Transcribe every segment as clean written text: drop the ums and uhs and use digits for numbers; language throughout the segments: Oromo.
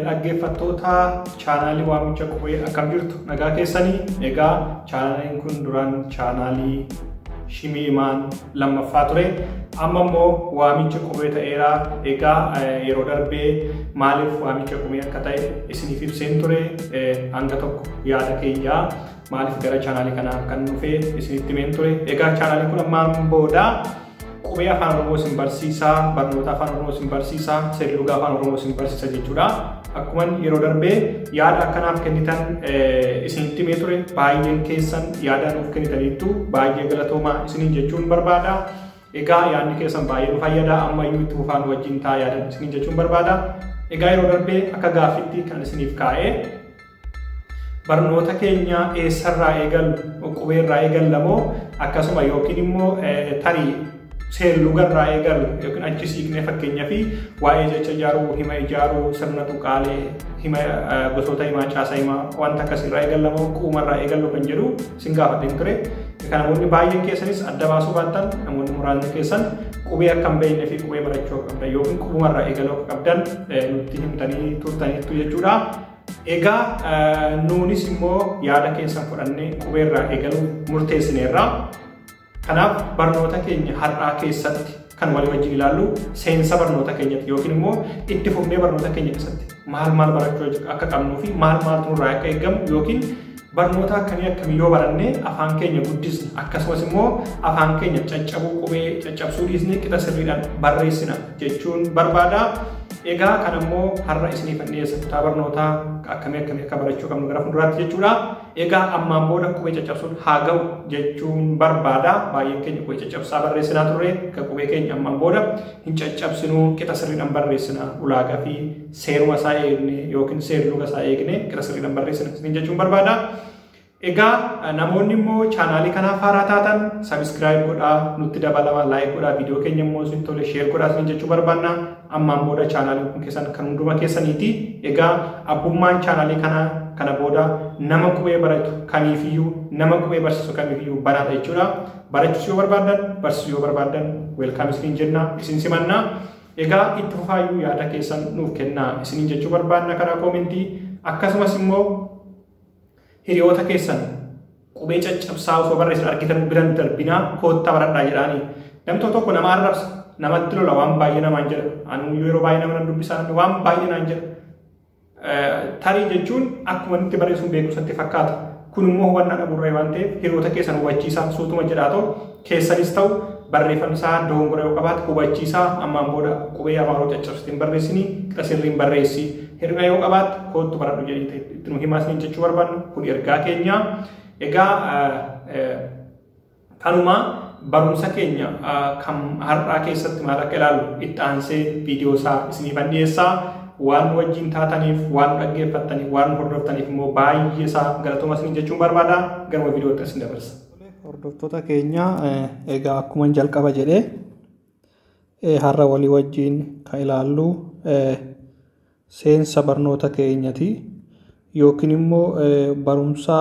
dhaggeeffattoota chaanaalii waamicha qubee akkam jirtu nagaa keessanii. Egaa chaanaaliin kun duraan chaanaalii Shimii Imaan lammaffaa ture. Amma immoo waamicha qubee ta'eera. Egaa yeroo darbee maaliif waamicha qubee akka ta'e isiniif ibseen ture. Hanga tokko yaada keenyaa maaliif gara chaanaalii kanaa kan dhufe isinitti himeen ture. Egaa chaanaaliin kun ammaan booda qubee afaan Oromoo isin barsiisaa, barnoota afaan Oromoo isin barsiisaa, seerluga afaan Oromoo isin barsiisa jechuudha. Akkuma yeroo darbee yaada akkanaaf kennitan isinitti himee ture. Baay'een keessan yaada nuuf kennitaniittu baay'ee galatoomaa isiniin jechuun barbaada. Egaa yaadni keessan baay'ee nu fayyada. Ammayyuu itti fufaan wajjin taa yaada isiniin jechuun barbaada. Egaa yeroo darbee akka gaaffitti kan isiniif kaa'ee barnoota keenya eessarraa eegallu, qubeerraa eegallamoo akkasuma yookiin immoo tarii seerlugarraa eegallu yookiin achi siiqnee fakkeenyaa fi waa'ee jecha ijaaruu, hima ijaaruu, sirna tuqaalee, hima gosoota himaa, caasaa himaa wanta akkasirraa eegallamoo quumarraa eegallu kan jedhu isin gaafadheen ture. Kan namoonni baay'een keessanis adda baasuu baattan namoonni muraasni keessan qubee akka hin beeknee fi qubee barachuu akka qabdan yookiin quumarraa eegaluu akka qabdan nutti himtanii turtaniittu jechuudha. Egaa nuunis immoo yaada keessan fudhannee qubeerraa eegaluu murteessineerra. Kanaaf barnoota keenya har'aa keessatti kan walii wajjin ilaallu seensa barnoota keenyatti yookiin immoo itti fufnee barnoota keenya keessatti maal barachuu akka qabnuu fi maaltu nurraa akka eegamu yookiin barnoota akkamii yoo baranne afaan keenya guddisna akkasumas immoo afaan keenya caccabuu qubee caccabsuu dhiisnee qixa sirriidhaan barreessina jechuun barbaada. Egaa kan immoo har'a isiniif dhiyeessa kutaa barnootaa akkamii akka barachuu qabnu gara fuulduraatti jechuudha. Egaa ammaan booda qubee caccabsuun haa ga'u jechuun barbaada. Baay'een keenya qubee caccabsaa barreessinaa turre. Kan qubee keenya ammaan booda hin caccabsinuu qixa sirriidhaan barreessina. Ulaagaa fi seeruma isaa eegne yookiin seerluga isaa eegne qixa sirriidhaan barreessina jechuun barbaada. Egaa namoonni immoo chaanaalii kanaaf haaraa taatan sabiskiraayib godhaa, nutti dabalamaa laayik godhaa, viidiyoo keenya immoo isin tole sheer godhaa isin jechuu barbaanna. Ammaan booda chaanaaliin kun keessan kan hunduma keessaniiti. Egaa abbummaan chaanaalii kana booda nama qubee baratu kamiifiyyuu, nama qubee barsiisu kamiifiyyuu banaadha jechuudha. Barachuus yoo barbaadan, barsiisuu yoo barbaadan weelkaam isiniin jenna, isin simanna. Egaa itti fufaayyuu yaada keessan nuuf kennaa isiniin jechuu barbaanna karaa koomentii. Akkasumas immoo hiriyoota keessan qubee caccabsaa osoo barreessan argitan biran darbinaa koottaa baradhaa jedhaanii namni tokko nama arrabsa namatti lola waan baay'ee namaan jedha ani yeroo baay'ee nama nan dubbisaa waan baay'ee naan jedha tarii jechuun akkuma itti barreessuun beekumsatti fakkaata kun immoo hubannaa dhabuurraa waan ta'eef hiriyoota keessan hubachiisaa suutuma jedhaatoo keessanis ta'u barreeffamni isaa dogongora yoo qabaate hubachiisaa ammaan booda qubee afaanoo caccabsitiin barreessinii qixa sirriin barreessi hir'ina yoo qabaate koottu baradhu jedhee itti nu himaa isiniin jechuu barbaannu kun ergaa keenya. Egaa kanuma barumsa keenya kan har'aa keessatti maal akka ilaallu itti aansee viidiyoo isaa isiniif dhiyeessaa. Waan wajjin taataniif, waan dhaggeeffattaniif, waan hordoftaniif immoo baay'ee isaa galatooma isiniin jechuun barbaada. Garuma viidiyootti isin dabarsa. Hordoftoota keenya egaa akkuma jalqaba jedhee har'a walii wajjin kan ilaallu seensa barnoota keenyati yookiin immoo barumsa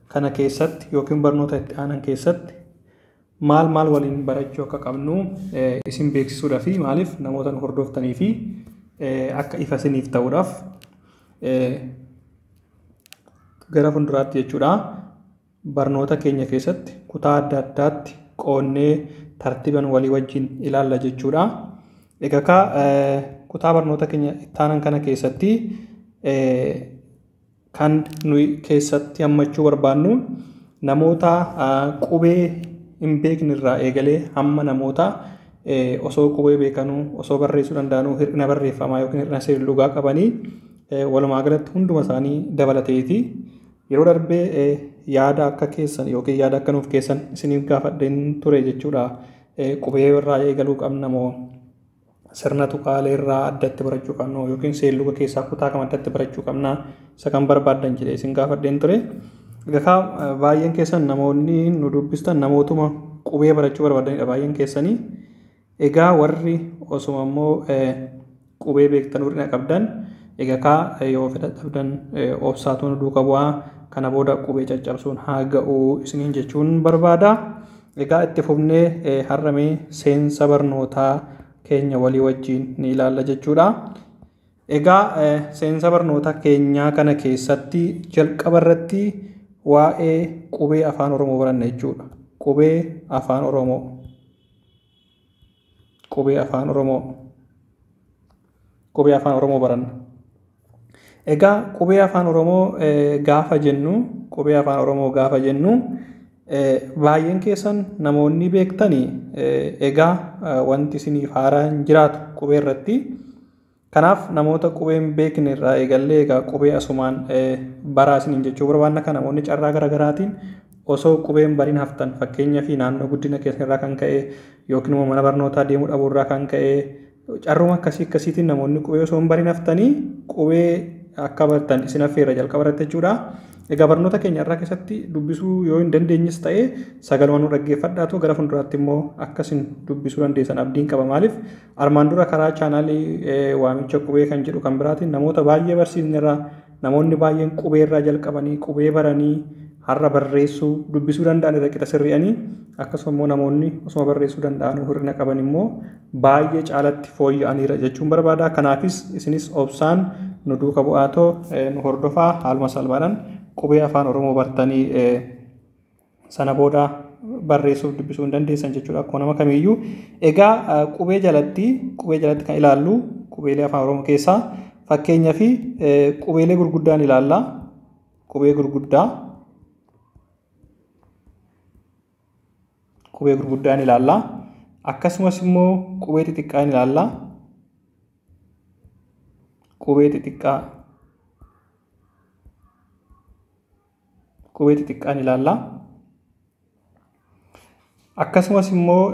kana keessatti yookiin barnoota itti aanan keessatti maal waliin barachuu akka qabnu isin beeksisuudhaa fi maaliif namoota nu hordoftanii fi akka ifa isiniif ta'uudhaaf gara fuulduraatti jechuudha. Barnoota keenya keessatti kutaa adda addaatti qoonnee tartiiban walii wajjin ilaalla jechuudha. Egaa kutaa barnoota keenya itti aanan kana keessatti kan nuyi keessatti hammachuu barbaannu namoota qubee hin beeknirraa eegalee hamma namoota osoo qubee beekanuu osoo barreessuu danda'anuu hir'ina barreeffamaa yookiin hir'ina seerlugaa qabanii walumaa galatti hunduma isaanii dabalateeti. Yeroo darbee yaada akka keessan yookiin yaada akka nuuf keessan isiniif gaafadheen ture jechuudha. Qubee irraa eegaluu qabna moo sirna tuqaalee irraa addatti barachuu qabna yookiin seerluga keessaa kutaa kam addatti barachuu qabna isa kan barbaaddan jedhee isin gaafadheen ture. Egaa baay'een keessan namoonni nu dubbistan namootuma qubee barachuu barbaadanidha baay'een keessanii. Egaa warri osuma immoo qubee beektan hir'ina qabdan egaa yoo fedha dhabdan obsaatuun duuka bu'aa kana booda qubee caccabsuun haa ga'u isiniin jechuun barbaada. Egaa itti fufnee har'amee seensa barnootaa keenya walii wajjin ni ilaalla jechuudha. Egaa seensa barnoota keenyaa kana keessatti jalqaba irratti waa'ee qubee afaan Oromoo baranna jechuudha. Qubee afaan Oromoo. Qubee afaan Oromoo. Qubee afaan Oromoo baranna. Egaa qubee afaan Oromoo gaafa jennu, qubee afaan Oromoo gaafa jennu baay'een keessan namoonni beektanii egaa wanti isiniif haaraa hin jiraatu qubee irratti. Kanaaf namoota qubee hin beekne irraa eegallee egaa qubee asumaan baraa isiniin jechuu barbaanna. Kan namoonni carraa garaagaraatiin osoo qubee hin bariin haftan, fakkeenyaaf naannoo guddina keessan irraa kan ka'e yookiin immoo mana barnootaa deemuu dhabuu irraa kan ka'e carruma akkasiitiin namoonni qubee osoo hin bariin haftanii qubee akka bartan isin affeerra jalqaba irratti jechuudha. Egaa barnoota keenya irraa keessatti dubbisuu yoo hin dandeenyes ta'e sagalumaan nu dhaggeeffadhaatu gara fuulduraatti immoo akkasin dubbisuu dandeessan abdiin qaba. Maaliif armaan dura karaa chaanaalii waamicha qubee kan jedhu kan biraatiin namoota baay'ee barsiisne irraa namoonni baay'een qubee irraa jalqabanii qubee baranii har'a barreessuu dubbisuu danda'an irra qixa sirri'anii akkasuma immoo namoonni osuma barreessuu danda'an hir'ina qaban immoo baay'ee caalatti fooyya'aniira jechuun barbaada. Kanaafis isinis obsaan nu duuka bu'aatoo nu hordofaa haaluma salphaadhaan qubee afaan Oromoo bartanii sana booda barreessuuf dubbisuu hin dandeessan jechuudha akkuma nama kamiiyyuu. Egaa qubee jalatti kan ilaallu qubeelee afaan Oromoo keessaa fakkeenyaa fi qubeelee gurguddaan ilaalla. Qubee gurguddaan ilaalla. Akkasumas immoo qubee xixiqqaan ilaalla. Qubee xixiqqaan ilaalla. Akkasumas immoo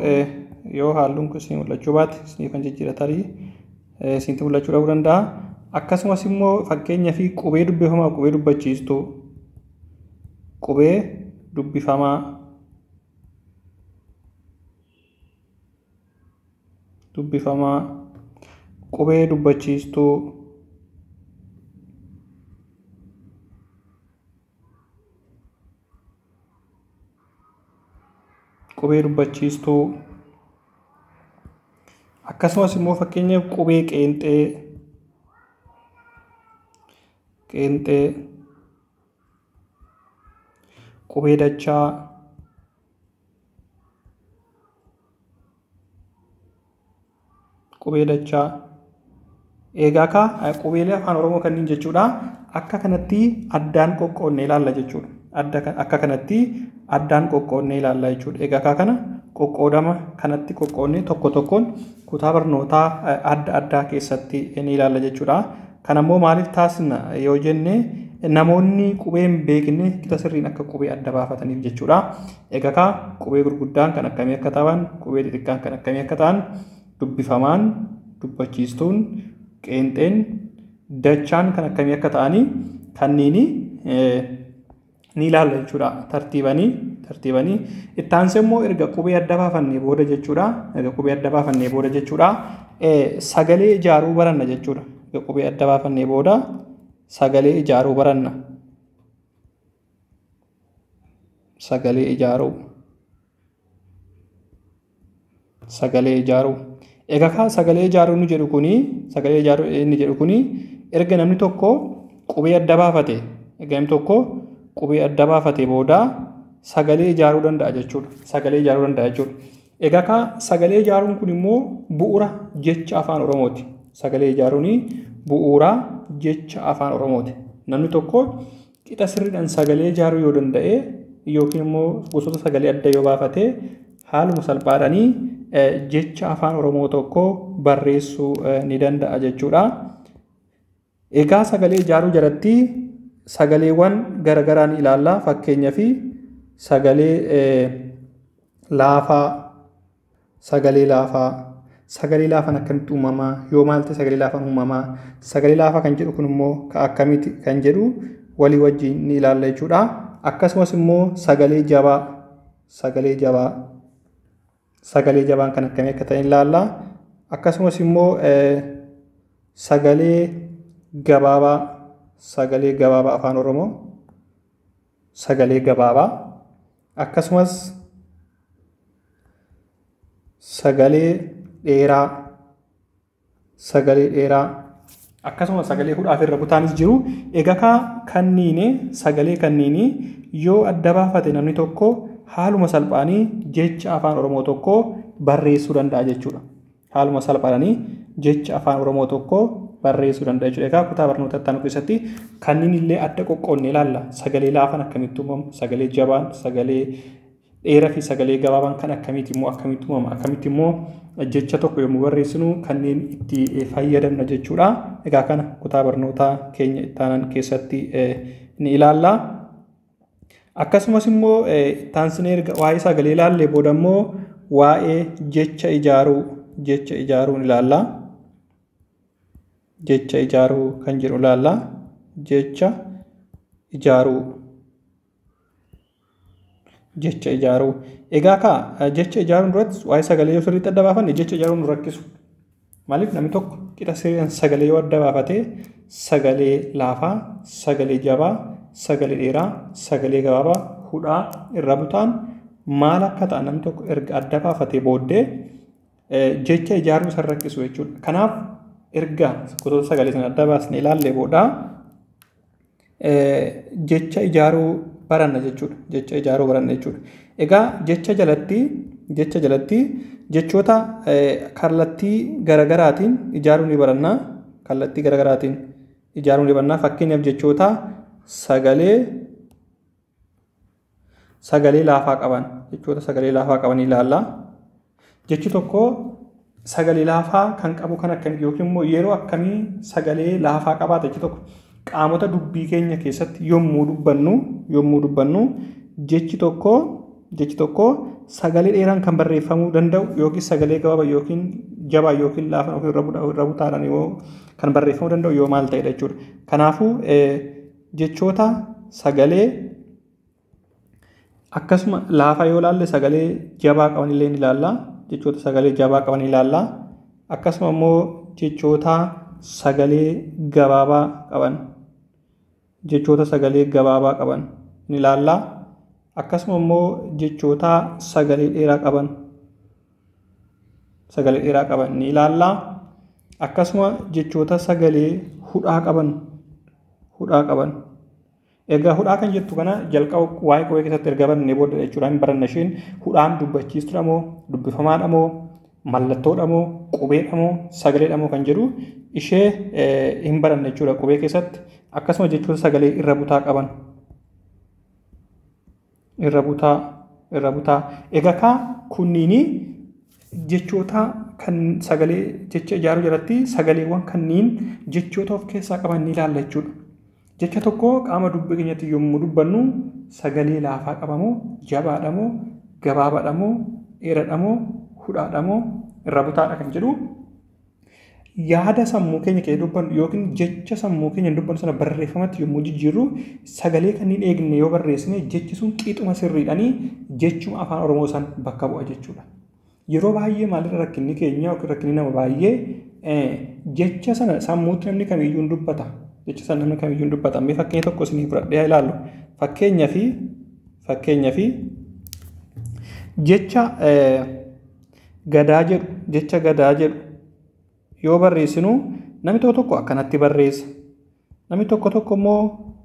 yoo haalluun kun isin mul'achuu baate isin kan jijjiiratarii isinti mul'achuu dhabuu danda'a. Akkasumas immoo fakkeenyaa fi qubee dubbifamaa, qubee dubbachiistuu, qubee dubbifamaa, qubee dubbachiistuu, qubee dubbachiistuu, akkasumas immoo fakkeenyaaf qubee qeenxee, qubee dachaa, egaa qubeelee afaan Oromoo kanneen jechuudha. Akka kanatti addaan qoqqoodnee ilaalla jechuudha. Akka kanatti addaan qoqqoodnee ilaalla jechuudha. Egaa kana qoqqoodama kanatti qoqqoodnee tokko tokkoon kutaa barnootaa adda addaa keessatti ni ilaalla jechuudha. Kanammoo maaliif taasisna yoo jenne namoonni qubee hin beekne qixa sirriin akka qubee adda baafataniif jechuudha. Egaa qubee gurguddaan kan akkamii akka ta'an, qubee xixiqqaan kan akkamii akka ta'an, dubbifamaan, dubbachiistuun, qeenxeen, dachaan kan akkamii akka ta'anii kanniini ni ilaalla jechuudha. Tartiibanii itti aansee immoo erga qubee adda baafannee booda jechuudha. Sagalee ijaaruu baranna jechuudha. Qubee adda baafannee booda sagalee ijaaruu baranna. Sagalee ijaaruu. Egaa sagalee ijaaruu inni jedhu kuni erga namni tokko qubee adda baafate booda sagalee ijaaruu danda'a jechuudha. Egaa sagalee ijaaruun kun immoo bu'uura jecha afaan Oromooti. Sagalee ijaaruun bu'uura jecha afaan Oromooti. Namni tokko qixa sirriidhaan sagalee ijaaruu yoo danda'e yookiin immoo gosoota sagalee adda yoo baafate haaluma salphaadhaanii jecha afaan Oromoo tokko barreessuu ni danda'a jechuudha. Egaa sagalee ijaaruu jalatti sagaleewwan garagaraan ilaalla. Fakkeenyaa fi sagalee laafaan akkamitti uumamaa, yoo maalti sagalee laafaan uumamaa, sagalee laafaa kan jedhu kun immoo akkamitti kan jedhu walii wajjin ni ilaalla jechuudha. Akkasumas immoo sagalee jabaan kan akkamii akka ta'e ilaalla. Akkasumas immoo sagalee gabaabaa afaan Oromoo, sagalee gabaabaa. Akkasumas sagalee dheeraa, akkasuma sagalee hudhaaf irra butaanis jiru. Egaa kanniini sagalee kanniini yoo adda baafate namni tokko haaluma salphaanii jecha afaan Oromoo tokko barreessuu danda'a jechuudha. Haaluma salphaanii jecha afaan Oromoo tokko barreessuu danda'a jechuudha. Egaa kutaa barnoota ittaanu keessatti kanniin illee adda qoqqoodnee ilaalla. Sagalee laafaan akkamitti uumamu, sagalee jabaan, sagalee dheeraa fi sagalee gabaabaan kan akkamitti uumama, akkamitti immoo jecha tokko yommuu barreessinu kanneen itti fayyadamna jechuudha. Egaa kana kutaa barnootaa keenya ittaanan keessatti ni ilaalla. Akkasumas immoo taansinee erga waa'ee sagalee ilaallee booda immoo waa'ee jecha ijaaruu ni ilaalla. Jecha ijaaruu kan jedhu ilaalla. Jecha ijaaruu. Egaa jecha ijaaruun duratti waa'ee sagalee yoo sirriitti adda baafanne jecha ijaaruun nu rakkisu. Maaliif namni tokko qixa sagalee yoo adda baafate sagalee laafaa, sagalee jabaa, sagalee dheeraa, sagalee gabaabaa, hudhaa irra butaan maal akka ta'an namni tokko erga adda baafatee booddee jecha ijaaruu isa rakkisu jechuudha. Kanaaf erga gosoota sagalee sana adda baasnee ilaallee booda jecha ijaaruu baranna jechuudha. Jecha ijaaruu baranna jechuudha. Egaa jecha jalatti jechoota kallattii garagaraatiin ijaaruu ni baranna. Kallattii garagaraatiin ijaaruu ni baranna. Fakkeenyaaf jechoota sagalee laafaa qaban ilaalla. Jechi tokko sagalee laafaa kan qabu kan akkamii yookiin immoo yeroo akkamii sagalee laafaa qabaata jechi tokko qaamota dubbii keenya keessatti yommuu dubbannu jechi tokko sagalee dheeraan kan barreeffamuu danda'u yookiin sagalee gabaabaa yookiin jabaa yookiin laafaa yookiin irra butaadhaan yoo kan barreeffamuu danda'u yoo maal ta'edha jechuudha. Kanaafuu jechoota sagalee akkasuma laafaa yoo ilaalle sagalee jabaa qaban illee ni ilaalla. Jechoota sagalee jabaa qaban ilaalla. Akkasuma immoo jechoota sagalee gabaabaa qaban ni ilaalla. Akkasuma immoo jechoota sagalee dheeraa qaban ni ilaalla. Akkasuma jechoota sagalee hudhaa qaban. Egaa hudhaa kan jettu kana jalqaba waa'ee qubee keessatti erga barannee booda jechuudha. Hin baranna isheen hudhaan dubbachiistuudha moo dubbifamaadha moo mallattoodha moo qubeedha moo sagaleedha moo kan jedhu ishee hin baranne jechuudha qubee keessatti. Akkasuma jechoota sagalee irra butaa qaban. Irra butaa. Egaa kunniini jechoota kan sagalee jecha ijaaruu jalatti sagaleewwan kanniin jechoota of keessaa qaban ni ilaalla jechuudha. Jecha tokko qaama dubbii keenyatti yommuu dubbannu sagalee laafaa qabamoo, jabaadhamoo, gabaabaadhamoo, dheeraadhamoo, hudhaadhamoo, irra butaadha kan jedhu yaada sammuu keenya keessa dubbannu yookiin jecha sammuu keenya dubbannu sana barreeffamatti yommuu jijjiirru sagalee kanneen eegne yoo barreessine jechi sun qixuma sirriidhanii jechuma afaan Oromoo san bakka bu'a jechuudha. Yeroo baay'ee maalirra rakkinni keenya yookiin rakkinni nama baay'ee jecha sana sammuutti namni kamiyyuu dubbata. Jecha sana namni kamiyyuu dubbata. Mee fakkeenya tokko isinii fudhadhee ilaallu. Fakkeenyaaf jecha gadaa jedhu yoo barreessinu namni tokko akkanatti barreessa. Namni tokko immoo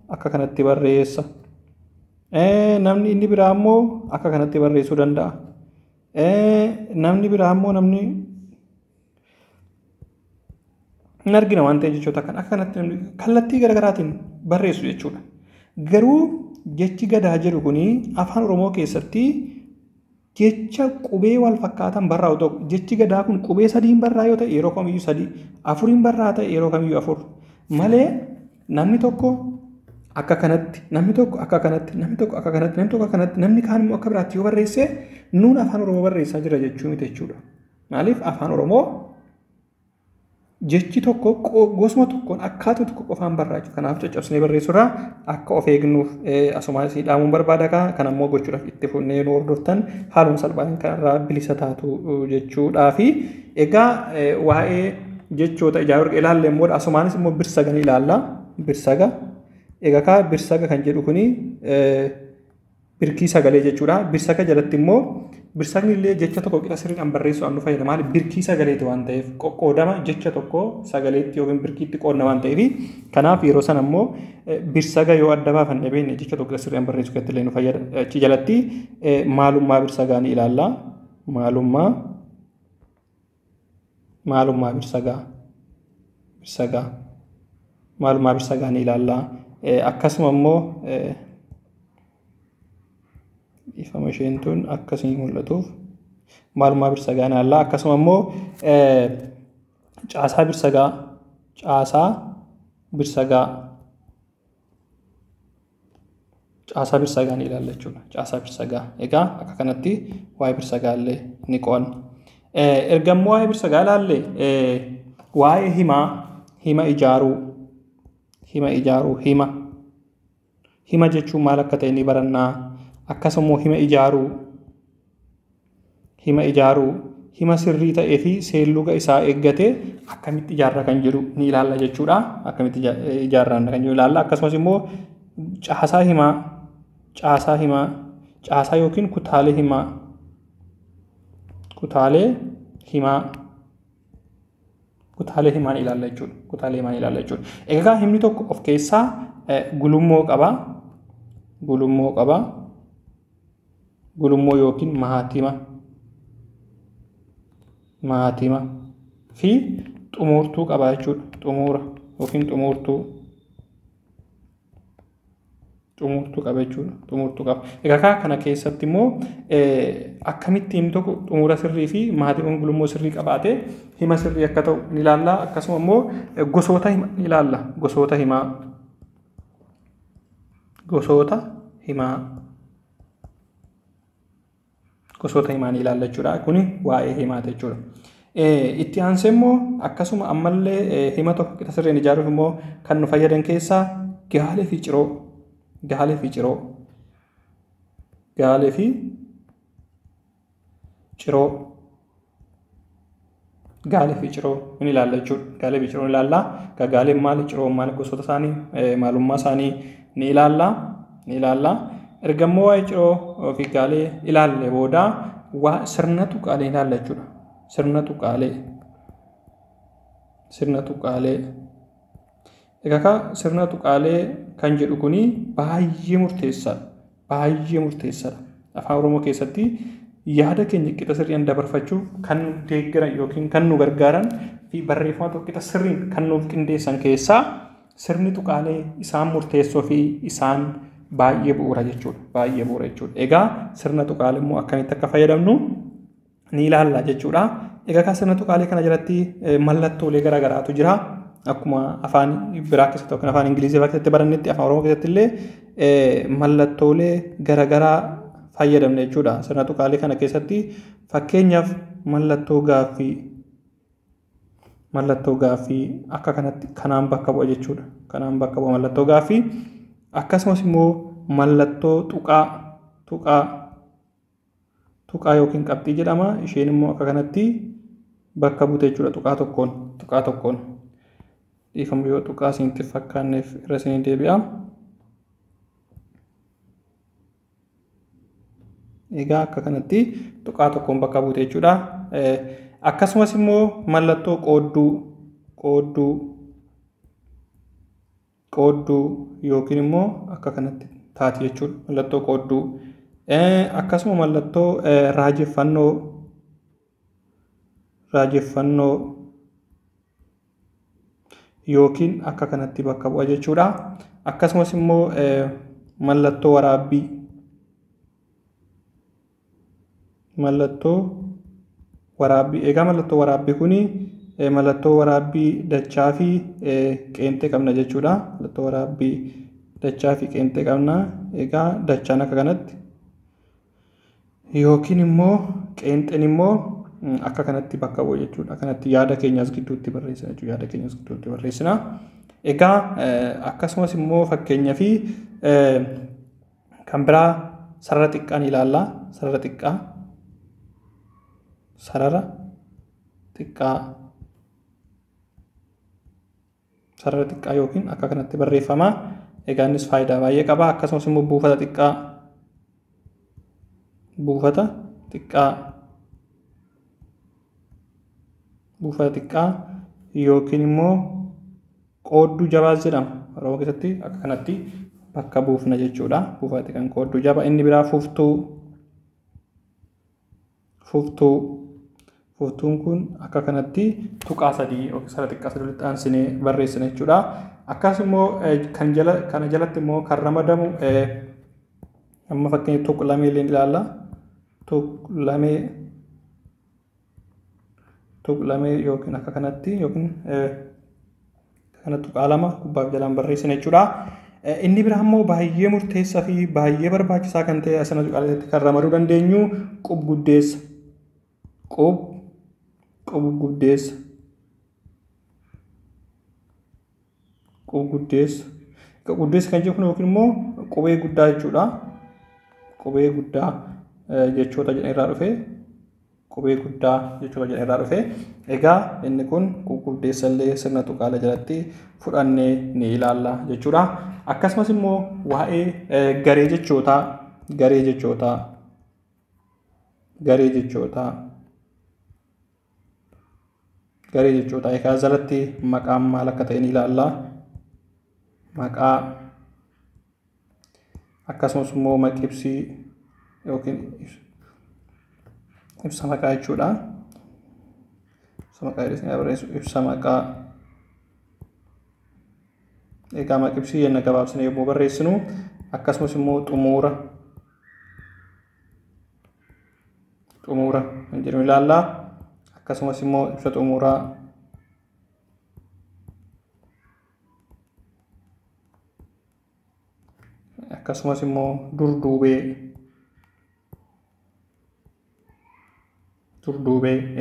akka kanatti barreessa. Namni inni biraa immoo akka kanatti barreessuu danda'a. Namni biraa immoo hin argina waan ta'eef jechoota kan akkanatti kallattii garaagaraatiin barreessu jechuudha. Garuu jechi gadaa jedhu kuni afaan Oromoo keessatti jecha qubee wal fakkaatan barraa'u tokko jechi gadaa kun qubee sadiin barraa yoo ta'e yeroo kamiyyuu sadii, afuriin barraa ta'e yeroo kamiyyuu afur malee namni tokko akka kanatti, namni tokko akka kanatti, namni tokko akka kanatti, namni tokko akka kanatti, namni kaan immoo akka biraatti yoo barreesse nuun afaan Oromoo barreessaa jira jechuu miti jechuudha. Maaliif afaan Oromoo jechi tokko gosuma tokkoon akkaataa tokko qofaan barraa'u. Kanaaf caccabsinee barreessuurraa akka of eegnuuf asumaan isii dhaamuun barbaada. Kan ammoo gochuudhaaf itti fufnee nu hordoftan haaluma salphaan kanarraa bilisa taatu jechuudhaafi. Egaa waa'ee jechoota ijaaruu ilaalle immoo asumaanis immoo birsaga ni ilaalla. Egaa birsaga kan jedhu kuni birkii sagalee jechuudha. Birsaga jalatti immoo birsagni illee jecha tokko qixa sirriidhaan barreessuudhaan nu fayyada. Maaliif birkii sagaleeti waan ta'eef qoqqoodama jecha tokko sagaleetti yookiin birkiitti qoodna waan ta'eef kanaaf yeroo sana immoo birsaga yoo adda baafanne beekne jecha tokko qixa sirriidhaan barreessuu keessatti illee nu fayyada. Achi jalatti maalummaa birsagaa ni ilaalla. Maalummaa birsagaa ni ilaalla. Akkasuma immoo ifama isheen tun akkasii mul'atuuf maalummaa birsagaa ni ilaalla. Akkasuma immoo caasaa birsagaa ni ilaalla jechuudha. Caasaa birsagaa. Egaa akka kanatti waa'ee birsagaa illee ni qo'anna. Erga immoo waa'ee birsagaa ilaalle waa'ee hima ijaaruu hima jechuun maal akka ta'e ni barannaa. Akkasuma hima ijaaruu hima sirrii ta'ee fi seelluga isaa eeggatee akkamitti ijaarra kan jedhu ni ilaalla jechuudha. Akkamitti ijaarra kan jedhu ilaalla. Akkasumas immoo caasaa yookiin kutaalee himaa ni ilaalla jechuudha. Egaa himni tokko of keessaa gulummoo qaba. Gulummoo yookiin mahaatima fi xumurtuu qaba jechuudha. Xumura yookiin xumurtuu qaba jechuudha. Xumurtuu qaba. Egaa kana keessatti immoo akkamitti himni tokko xumura sirrii fi mahaatiiwwan gulummoo sirrii qabaate hima sirrii akka ta'u ni ilaalla. Akkasuma immoo gosoota himaa ni ilaalla. Gosoota himaa ni ilaalla jechuudha. Kuni waa'ee himaati jechuudha. Itti aansee immoo akkasuma ammallee hima tokko qixa sirriin ijaaruuf immoo kan nu fayyadan keessaa gaalee fi ciroo ni ilaalla jechuudha. Gaalee fi ciroo ni ilaalla. Gaaleen maali? Ciroon maali? Gosoota isaanii, maalummaa isaanii ni ilaalla. Erga immoo waa'ee ciroo fi gaalee ilaalle booda sirna tuqaalee ilaalla jechuudha. Sirna tuqaalee. Egaa sirna tuqaalee kan jedhu kuni baay'ee murteessaadha. Afaan Oromoo keessatti yaada keenya qixa sirriin dabarfachuuf kan nu deeggaran yookiin kan nu gargaaran fi barreeffama tokko qixa sirriin kan nuuf qindeessan keessaa sirni tuqaalee isaan murteessoo fi isaan baay'ee bu'uura jechuudha. Egaa sirna tuqaalee immoo akkamitti akka fayyadamnu ni ilaalla jechuudha. Egaa sirna tuqaalee kana jalatti mallattoolee garaagaraatu jira. Akkuma afaan biraa keessatti yookiin afaan Ingiliziifaa keessatti barannetti afaan Oromoo keessatti illee mallattoolee garaagaraa fayyadamne jechuudha. Sirna tuqaalee kana keessatti fakkeenyaaf mallattoo gaaffii akka kanatti kanaan bakka bu'a jechuudha. Kanaan bakka bu'a mallattoo gaaffii. Akkasumas immoo mallattoo tuqaa yookiin qabxii jedhama. Isheen immoo akka kanatti bakka buute jechuudha. Tuqaa tokkoon. Dhiifama yoo tuqaa isinitti fakkaanneef irra isinii deebi'a. Egaa akka kanatti tuqaa tokkoon bakka buute jechuudha. Akkasumas immoo mallattoo qoodduu yookiin immoo akka kanatti taati jechuudha. Mallattoo qoodduu. Akkasuma mallattoo raajeffannoo yookiin akka kanatti bakka bu'a jechuudha. Akkasumas immoo mallattoo waraabbii. Egaa mallattoo waraabbii kuni mallattoo waraabbii dachaa fi qeenxee qabna jechuudha. Mallattoo waraabbii dachaa fi qeenxee qabna. Egaa dachaan akka kanatti yookiin immoo qeenxeen immoo akka kanatti bakka bu'a jechuudha. Kanatti yaada keenyas gidduutti barreessina. Egaa akkasumas immoo fakkeenyaa fi kan biraa sarara xiqqaa ni ilaalla. Sarara xiqqaa yookiin akka kanatti barreeffama. Egaa innis faayidaa baay'ee qaba. Akkasumas immoo buufata xiqqaa buufata xiqqaa yookiin immoo qoodduu jabaas jedhama. Oromoo keessatti akka kanatti bakka buufna jechuudha. Buufata xiqqaan qoodduu jabaa. Inni biraa fuftuun kun akka kanatti tuqaa sadii yookiin sara xiqqaa sadii walitti aansinee barreessina jechuudha. Akkasumas kana jalatti immoo kan ramadamu amma fakkeenya tuqlamee illee ilaalla. Tuqlamee yookiin akka kanatti yookiin kana tuqaa lama gubbaaf jalaan barreessina jechuudha. Inni biraa immoo baay'ee murteessaa fi baay'ee barbaachisaa kan ta'e asana tuqaaleetti kan ramaduu dandeenyu qub-guddeessa. Qub-guddeessa kan jennu yookiin immoo qubee guddaa jechuudha. Qubee guddaa jechoota jedhan irraa dhufe. Egaa inni kun qub-guddeessa illee sirna tuqaalee jalatti fudhannee ni ilaalla jechuudha. Akkasumas immoo waa'ee garee jechootaa egaa jalatti maqaan maal akka ta'e ni ilaalla. Maqaa akkasumas immoo maqibsii yookiin ibsa maqaa jechuudha. Ibsa maqaa egaa maqibsii yenna gabaabsinee yommuu barreessinu akkasumas immoo xumura kan jedhamu ilaalla. Akkasumas immoo ibsa xumuraa akkasumas immoo durduubee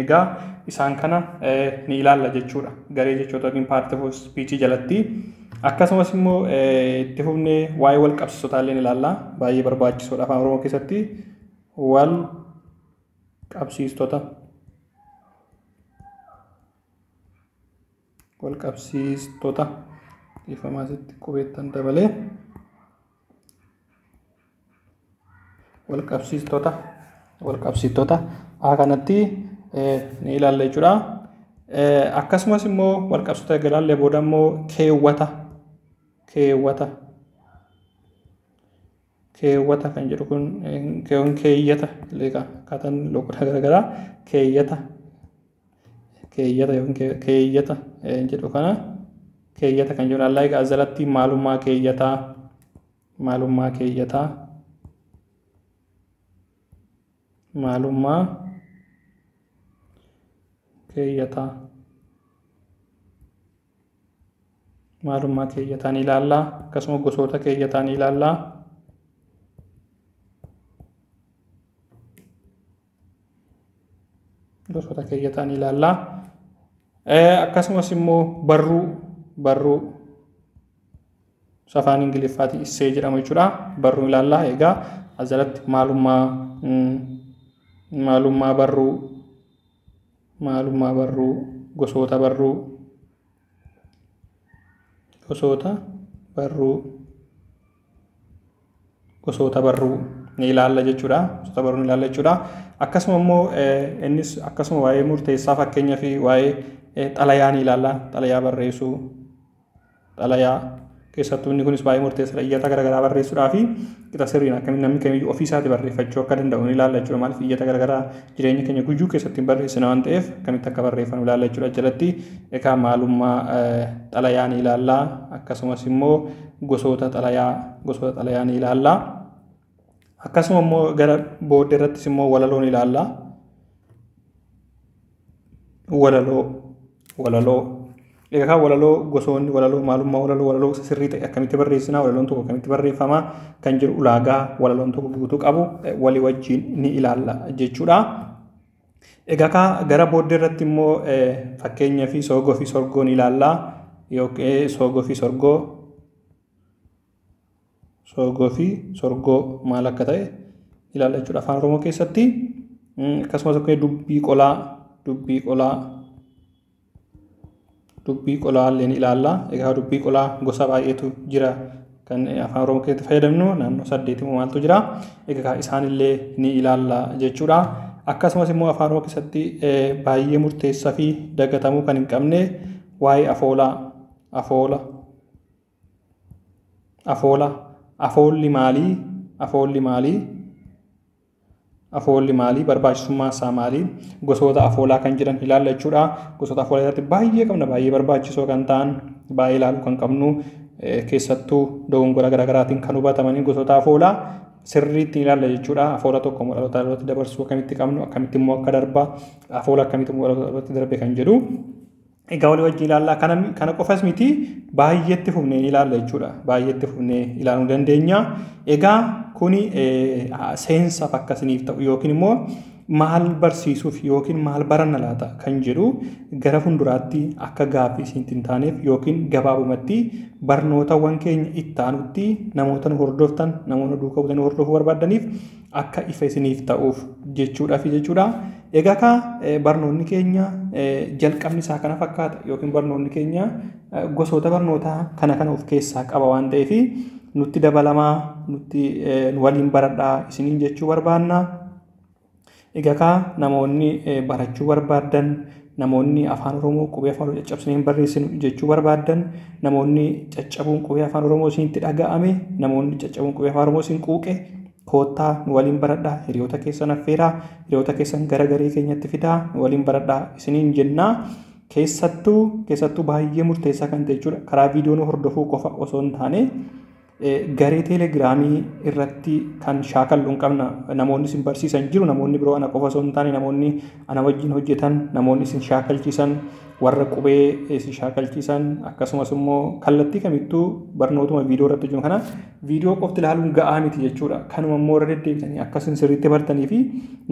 egaa isaan kana ni ilaalla jechuudha. Garee jechoota yookiin paartii of spiichii jalatti. Akkasumas immoo itti fufnee waa'ee wal qabsiisotaa illee ilaalla. Baay'ee barbaachisoodha afaan Oromoo keessatti wal qabsiistota. Ifamaasitti qubeettan dabalee wal qabsiistota kanatti ni ilaalla jechuudha. Akkasumas immoo wal qabsiistota galaallee booda immoo keewwata kan jedhu kun keeyyata akkaataan loqoda garaagaraa keeyyata yookiin keeyyata jedhu kana keeyyata kan jedhu ilaalla. Egaa jalatti maalummaa keeyyataa maalummaa keeyyataa ni ilaalla. Akkasumas gosoota keeyyataa ni ilaalla. Akkasumas immoo barruu afaan Ingiliffaatiin essee jedhamu jechuudha. Barruu ilaalla. Egaa asirratti maalummaa barruu gosoota barruu ni ilaalla jechuudha. Akkasuma immoo innis akkasuma waa'ee murteessaa fakkeenyaa fi waa'ee xalayaa ni ilaalla. Xalayaa barreessuu keessattuu inni kunis baay'ee murteessaadha. Iyyata garaagaraa barreessuudhaa fi qixa sirriin akkamiin namni kamiyyuu ofii isaatii barreeffachuu akka danda'u ni ilaalla jechuudha. Maaliif iyyata garaagaraa jireenya keenya guyyuu keessatti barreessina waan ta'eef akkamitti akka barreeffamu ilaalla jechuudha. Jalatti egaa maalummaa xalayaa ni ilaalla. Akkasumas immoo gosoota xalayaa ni ilaalla. Akkasuma immoo gara booddee irrattis immoo walaloo ni ilaalla. Walaloo egaa walaloo gosoonni maalummaa walaloo sirrii ta'e akkamitti barreessina, walaloon tokko akkamitti barreeffama kan jedhu ulaagaa walaloon tokko guutuu qabu walii wajjin ni ilaalla jechuudha. Egaa gara booddee irratti immoo fakkeenyaa fi soogoo fi sorgoo ni ilaalla. Yookiin soogoo fi sorgoo maal akka ta'e ilaalla jechuudha afaan Oromoo keessatti. Akkasumas dubbii qolaa illee ni ilaalla. Egaa dubbii qolaa gosa baay'eetu jira kan afaan oromoo keessatti fayyadamnu naannoo 8 maaltu jira. Egaa isaanillee ni ilaalla jechuudha. Akkasumas immoo afaan oromoo keessatti baay'ee murteessaa fi dagatamuu kan hin qabne waa'ee afoolli maalii barbaachisummaan isaa maali gosoota afoolaa kan jiran ilaalla jechuudha. Gosoota afoolaa irratti baay'ee qabna, baay'ee barbaachisoo kan ta'an, baay'ee ilaaluu kan qabnu, keessattuu dogongora garaagaraatiin kan hubatamanii gosoota afoolaa sirriitti ilaalla jechuudha. Afoola tokko dhaloota dhalootatti dabarsuu akkamitti qabnu, akkamitti immoo akka darba, afoola akkamitti immoo dhaloota dhalootatti darbe kan jedhu. Egaa walii wajjin ilaalla. Kana qofas miti baay'eetti fufnee ilaalla jechuudha. Baay'eetti fufnee ilaaluu dandeenya. Egaa kuni seensaaf akkasiniif ta'u yookiin immoo maal barsiisuuf yookiin maal baranna laata kan jedhu gara fuulduraatti akka gaaffii isin hin taaneef yookiin gabaabumatti barnootawwan keenya itti aanutti namoota nu hordoftan, namoota duukaa buutanii hordofuu barbaadaniif akka ifa isiniif ta'uuf jechuudha. Egaa barnoonni keenya jalqabni isaa kana fakkaata yookiin barnoonni keenya gosoota barnootaa kana of keessaa qaba waan ta'eef nutti dabalamaa, nutti waliin baradhaa isiniin jechuu barbaanna. Egaa namoonni barachuu barbaadan, namoonni afaan oromoo qubee afaan oromoo caccabsanii hin barreessinu jechuu barbaadan, namoonni caccabuun qubee afaan oromoo isinitti dhaga'ame, namoonni caccabuun qubee afaan oromoo isin quuqe koottaa nu waliin baradhaa, hiriyoota keessan affeeraa, hiriyoota keessan gara garee keenyatti fidaa, nu waliin baradhaa isiniin jennaa. Keessattuu baay'ee murteessaa kan ta'e jechuudha. Karaa viidiyoo nu hordofuu qofa osoo hin taane garee teelegiraamii irratti kan shaakallu hin qabna. Namoonni isin barsiisan jiru, namoonni biroo ana qofa osoo hin taane namoonni ana wajjin hojjetan, namoonni isin shaakalchiisan, warra qubee isin shaakalchiisan, akkasumas immoo kallattii kamittuu barnootuma viidiyoo irratti jiru kana viidiyoo qofti ilaaluun ga'aa miti jechuudha. Kanuma immoo irra deddeebitanii akkasiin sirriitti bartanii fi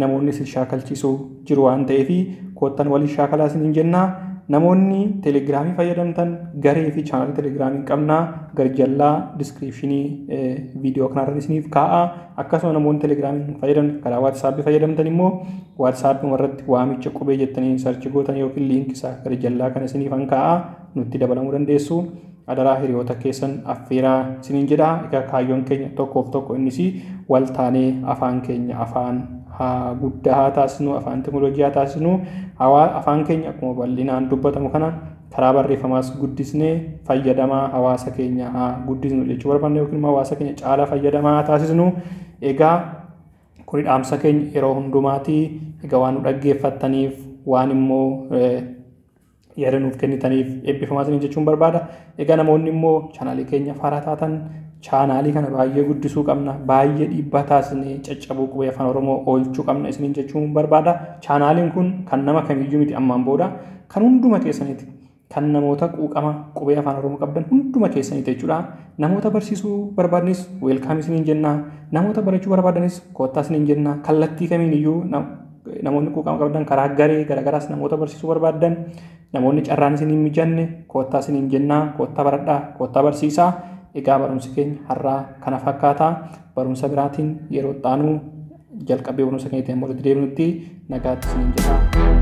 namoonni isin shaakalchiisuu jiru waan ta'eef koottan waliin shaakalaa isiniin jennaa. Namoonni teelegiraamii fayyadamtan garee fi chaanaalii teelegiraamii qabnaa garjallaa diskiripshinii viidiyoo kanarra isiniif kaa'a. Akkasuma namoonni teelegiraamii fayyadamtan karaa waatsaappii fayyadamtan immoo waatsaappii irratti waamicha qubee jettanii sarchi gootan yookiin liinkii isaa garjallaa kana isiniif kaa'a nutti dabalamuu dandeessu. Adaraa hiriyoota keessan affeeraa isiniin jedha. Egaa kaayyoon keenya tokkoof tokko innis wal taanee afaan keenya afaan guddaa haa taasisnu, afaan teekinooloojii haa taasisnu. Afaan keenya akkuma bal'inaan dubbatamu kana karaa barreeffamaas guddisnee fayyadamaa hawaasa keenya haa guddisnu jechuu barbaanne yookiin hawaasa keenya caalaa fayyadamaa haa taasisnu. Egaa kuni dhaamsa keenya yeroo hundumaati. Egaa waan nu dhaggeeffattaniif, waan immoo yaada nuuf kennitaniif eebbifamaa isiniin jechuun barbaada. Egaa namoonni immoo chaanaalii keenya faaraa taatan chaanaalii kana baay'ee guddisuu qabna, baay'ee dhiibbaa taasisnee caccabuu qubee afaan oromoo oolchuu qabna isiniin jechuun barbaada. Chaanaaliin kun kan nama kamiyyuu miti ammaan booda kan hunduma keessaniiti. Kan namoota quuqama qubee afaan oromoo qabdan hunduma keessaniiti jechuudha. Namoota barsiisuu barbaadanis weelkaam isiniin jenna. Namoota barachuu barbaadanis koottaa isiniin jenna. Kallattii kamiin iyyuu namoonni quuqama qabdan karaa garee garagaraas namoota barsiisuu barbaadan, namoonni carraan isiniin mijanne koottaa isiniin jenna. Koottaa baradhaa, koottaa barsiisaa. Egaa barumsi keenya har'aa kana fakkaata. Barumsa biraatiin yeroo itti aanu jalqabee barumsa keenya ittiin walitti deebinutti nagaatti isiniin jedha.